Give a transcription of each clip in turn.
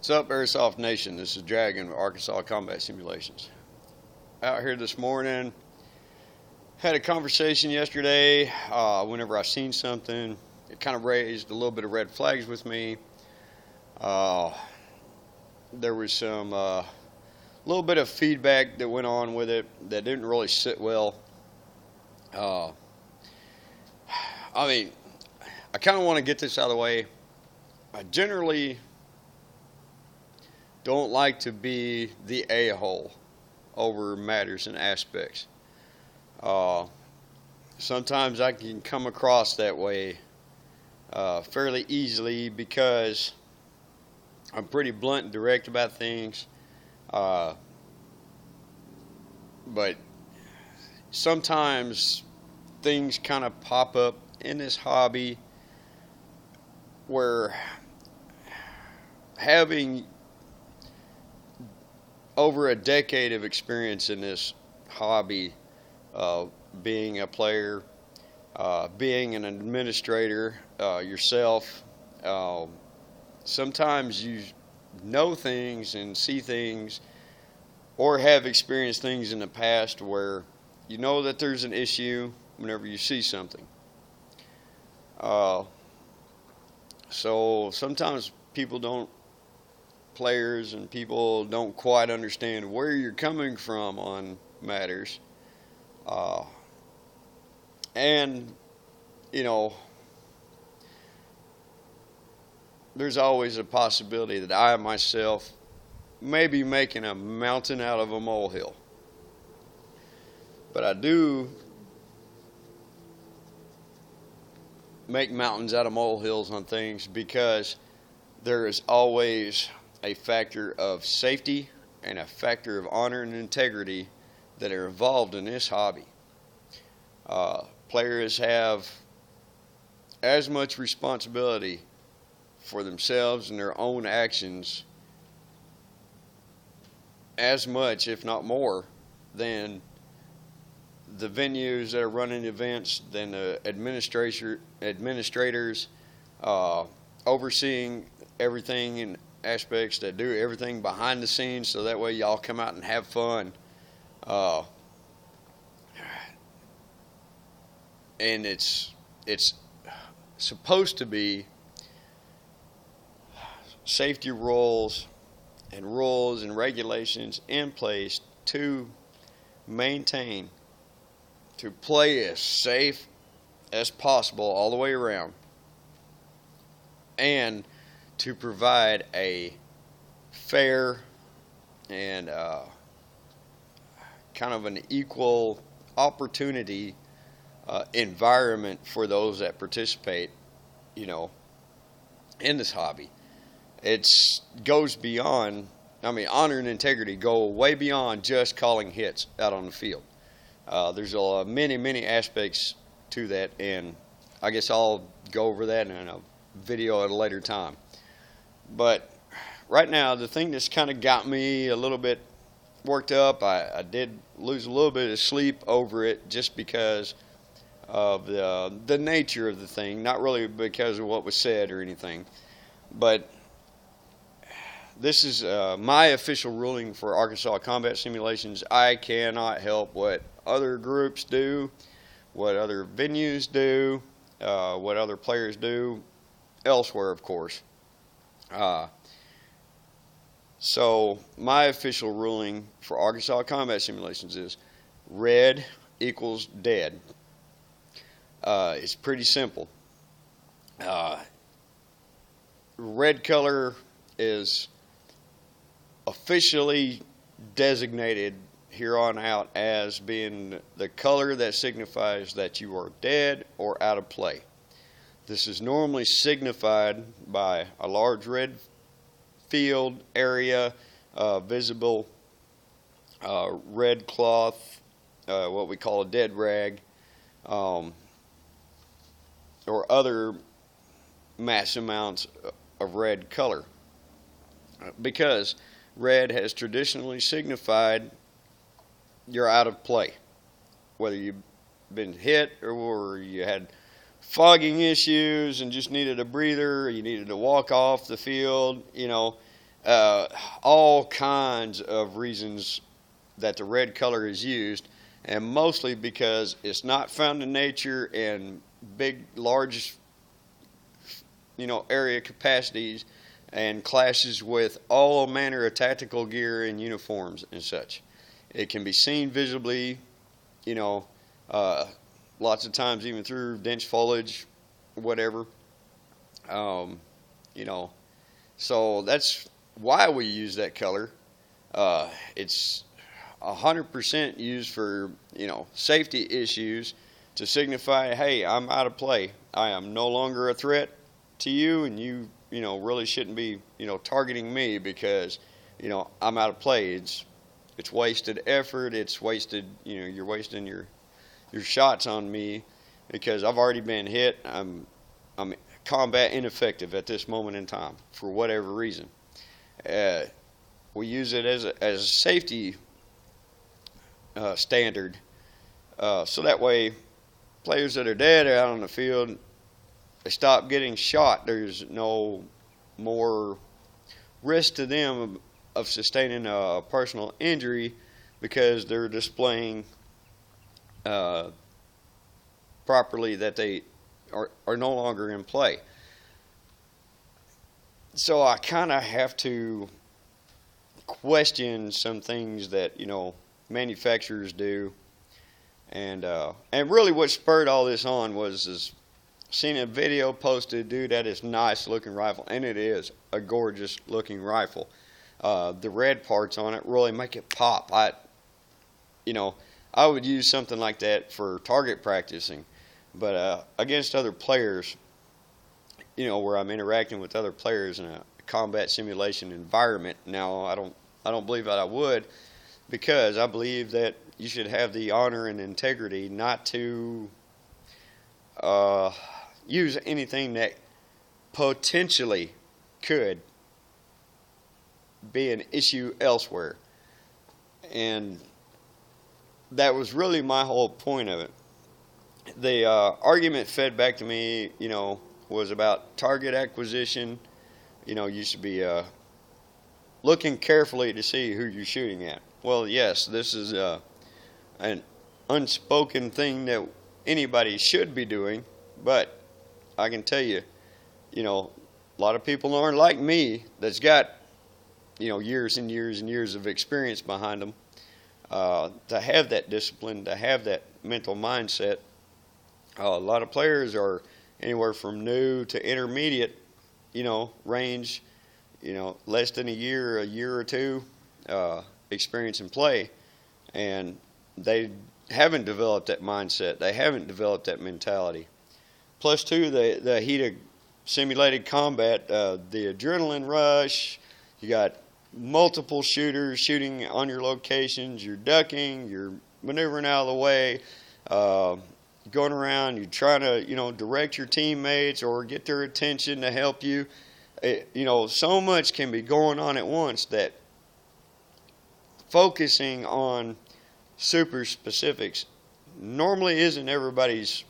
What's up, Airsoft Nation? This is Dragon with Arkansas Combat Simulations. Out here this morning, had a conversation yesterday. Whenever I seen something, it kind of raised a little bit of red flags with me. Uh, there was some little bit of feedback that went on with it that didn't really sit well. Uh, I mean, I kind of want to get this out of the way. I generally don't like to be the a-hole over matters and aspects. Uh, Sometimes I can come across that way fairly easily because I'm pretty blunt and direct about things. Uh, but sometimes things kind of pop up in this hobby where having over a decade of experience in this hobby, being a player, being an administrator yourself, sometimes you know things and see things or have experienced things in the past where you know that there's an issue whenever you see something. So sometimes players and people don't quite understand where you're coming from on matters. Uh, and, you know, there's always a possibility that I myself may be making a mountain out of a molehill. But I do make mountains out of molehills on things because there is always a factor of safety and a factor of honor and integrity that are involved in this hobby. Players have as much responsibility for themselves and their own actions as much, if not more, than the venues that are running events, than the administrators overseeing everything and aspects that do everything behind the scenes, so that way y'all come out and have fun. And it's supposed to be safety rules and regulations in place to maintain, to play as safe as possible all the way around, and to provide a fair and kind of an equal opportunity environment for those that participate, in this hobby. It goes beyond, honor and integrity go way beyond just calling hits out on the field. There's many aspects to that, and I guess I'll go over that in a video at a later time. But right now, the thing that's kind of got me a little bit worked up, I did lose a little bit of sleep over it just because of the nature of the thing, not really because of what was said or anything. But this is my official ruling for Arkansas Combat Simulations. I cannot help what other groups do, what other venues do, what other players do elsewhere, of course. So my official ruling for Arkansas Combat Simulations is red equals dead. It's pretty simple. Red color is officially designated here on out as being the color that signifies that you are dead or out of play. This is normally signified by a large red field area, visible red cloth, what we call a dead rag, or other mass amounts of red color, because red has traditionally signified you're out of play, whether you've been hit or you had fogging issues and just needed a breather, or you needed to walk off the field. uh, all kinds of reasons that the red color is used, and mostly because it's not found in nature in big, large, area capacities, and clashes with all manner of tactical gear and uniforms and such. It can be seen visibly, you know, uh, lots of times even through dense foliage, whatever. Um, you know, so that's why we use that color. It's 100% used for safety issues to signify, hey, I'm out of play. I am no longer a threat to you, and you really shouldn't be targeting me because I'm out of play. It's wasted effort. It's wasted. You're wasting your shots on me because I've already been hit. I'm combat ineffective at this moment in time for whatever reason. We use it as a safety standard, so that way players that are dead out on the field, they stop getting shot. There's no more risk to them of sustaining a personal injury because they're displaying properly that they are no longer in play. So I kind of have to question some things that manufacturers do, and really what spurred all this on was seeing a video posted, dude, that is nice looking rifle, and it is a gorgeous looking rifle. The red parts on it really make it pop. I would use something like that for target practicing, but against other players, where I'm interacting with other players in a combat simulation environment. Now, I don't believe that I would, because I believe that you should have the honor and integrity not to use anything that potentially could be an issue elsewhere. And that was really my whole point of it. The argument fed back to me, was about target acquisition. You should be looking carefully to see who you're shooting at. Well, yes, this is an unspoken thing that anybody should be doing, but I can tell you, a lot of people aren't like me that's got, years and years and years of experience behind them, to have that discipline, to have that mental mindset. A lot of players are anywhere from new to intermediate, range, less than a year or two experience in play, and they haven't developed that mindset. They haven't developed that mentality. Plus, too, the heat of simulated combat, the adrenaline rush. You got multiple shooters shooting on your locations. You're ducking. You're maneuvering out of the way. Going around, you're trying to, direct your teammates or get their attention to help you. So much can be going on at once that focusing on super specifics normally isn't everybody's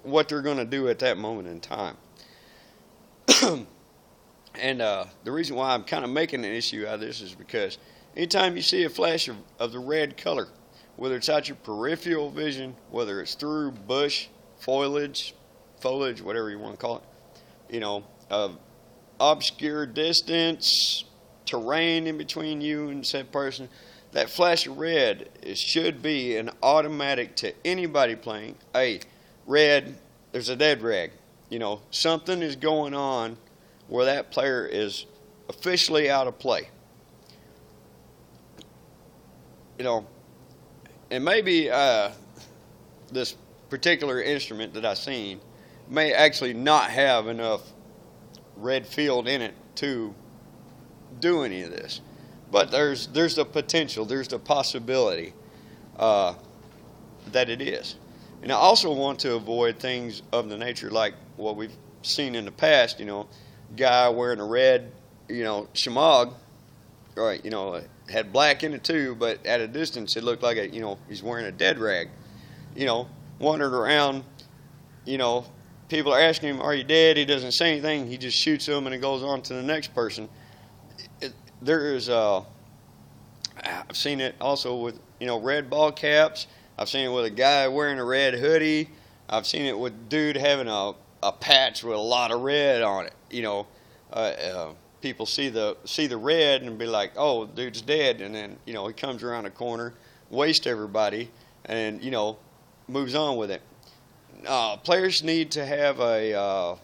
what they're going to do at that moment in time. And the reason why I'm kind of making an issue out of this is because anytime you see a flash of the red color, whether it's out your peripheral vision, whether it's through bush, foliage, whatever you want to call it, obscure distance, terrain in between you and said person, that flash of red, it should be an automatic to anybody playing. Hey, red, there's a dead rag. Something is going on where that player is officially out of play. And maybe this particular instrument that I've seen may actually not have enough red field in it to do any of this. But there's the potential, there's the possibility that it is. And I also want to avoid things of the nature like what we've seen in the past, guy wearing a red, shemagh, right, had black in it too, but at a distance it looked like he's wearing a dead rag, wandering around, people are asking him, "Are you dead?" He doesn't say anything. He just shoots them, and it goes on to the next person. There is, I've seen it also with red ball caps. I've seen it with a guy wearing a red hoodie. I've seen it with dude having a patch with a lot of red on it. People see the red and be like, "Oh, dude's dead," and then he comes around a corner, wastes everybody, and moves on with it. Players need to have a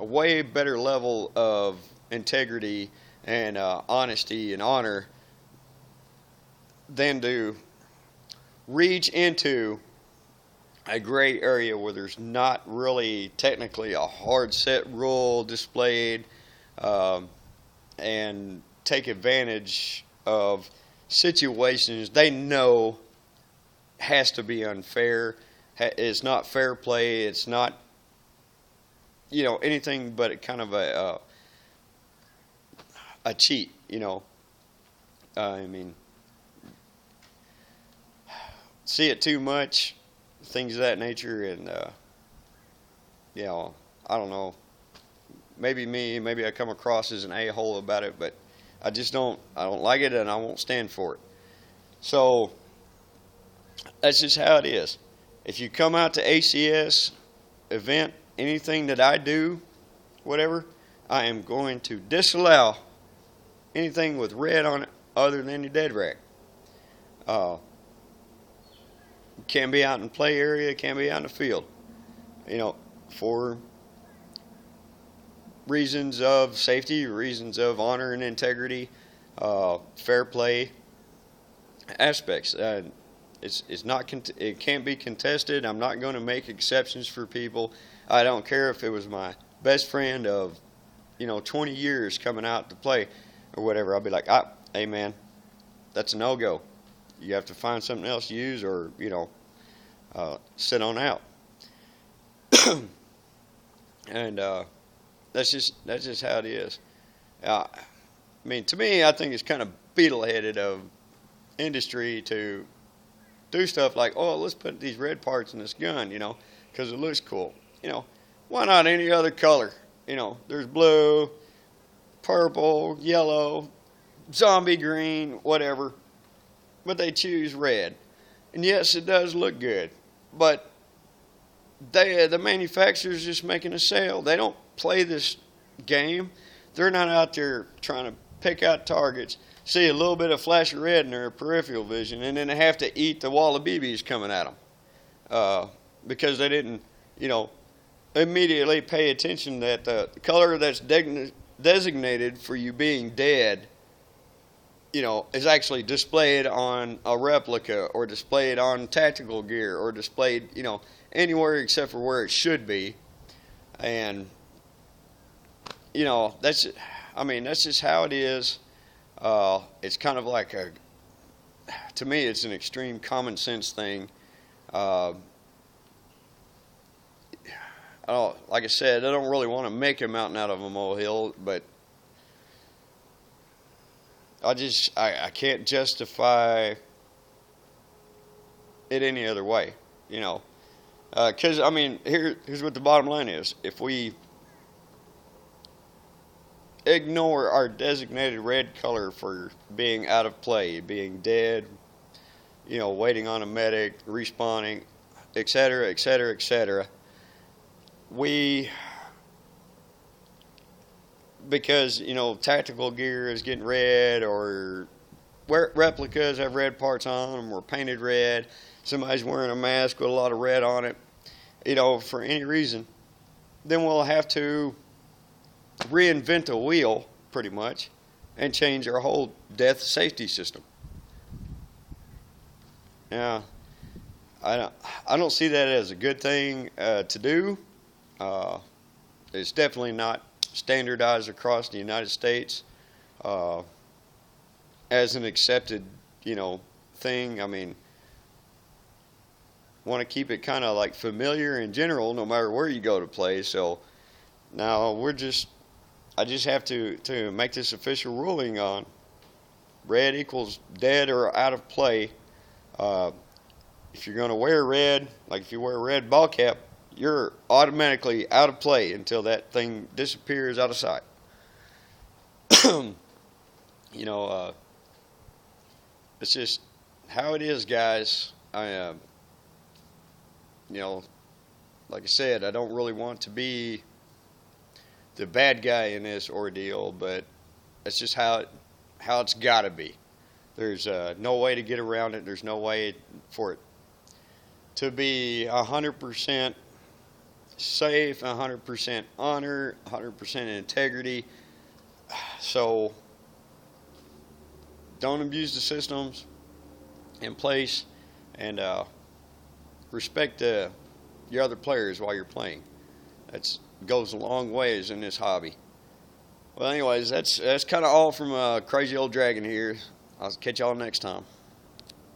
way better level of integrity and honesty and honor than to reach into a gray area where there's not really technically a hard set rule displayed, and take advantage of situations they know has to be unfair. It's not fair play. It's not anything but a kind of a cheat. I mean, see it too much, things of that nature, and I don't know. Maybe I come across as an a-hole about it, but I don't like it, and I won't stand for it. So that's just how it is. If you come out to ACS event, anything that I do, whatever, I am going to disallow anything with red on it other than your dead rack. Can be out in play area, can be out in the field. For reasons of safety, reasons of honor and integrity, fair play aspects. It's not. It can't be contested. I'm not going to make exceptions for people. I don't care if it was my best friend of 20 years coming out to play or whatever. I'll be like, hey man, that's a no-go. You have to find something else to use, or sit on out. And that's just how it is. I mean, to me, I think it's kind of beetle-headed of industry to do stuff like, oh, let's put these red parts in this gun, because it looks cool. Why not any other color? There's blue, purple, yellow, zombie green, whatever, but they choose red. And yes, it does look good, but the manufacturer's just making a sale. They don't play this game. They're not out there trying to pick out targets, see a little bit of flash of red in their peripheral vision, and then they have to eat the wall of BBs coming at them because they didn't, immediately pay attention that the color that's designated for you being dead, is actually displayed on a replica or displayed on tactical gear or displayed, anywhere except for where it should be. And, that's just how it is. It's kind of like to me, it's an extreme common sense thing. Like I said, I don't really want to make a mountain out of a molehill, but I can't justify it any other way, because here's what the bottom line is: if we ignore our designated red color for being out of play, being dead, waiting on a medic, respawning, etc., etc., etc., because tactical gear is getting red, or replicas have red parts on them or painted red, somebody's wearing a mask with a lot of red on it, for any reason, then we'll have to reinvent a wheel pretty much and change our whole death safety system. Now, I don't see that as a good thing to do. It's definitely not standardized across the United States as an accepted, thing. I mean, want to keep it kind of like familiar in general, no matter where you go to play. So now I just have to make this official ruling on red equals dead or out of play. If you're going to wear red, like if you wear a red ball cap, you're automatically out of play until that thing disappears out of sight. You know, it's just how it is, guys. You know, like I said, I don't really want to be the bad guy in this ordeal, but it's just how it's got to be. There's no way to get around it. There's no way for it to be 100% safe, 100% honor, 100% integrity. So don't abuse the systems in place, and respect your other players while you're playing. That goes a long ways in this hobby. Well, anyways, that's kind of all from Crazy Old Dragon here. I'll catch y'all next time.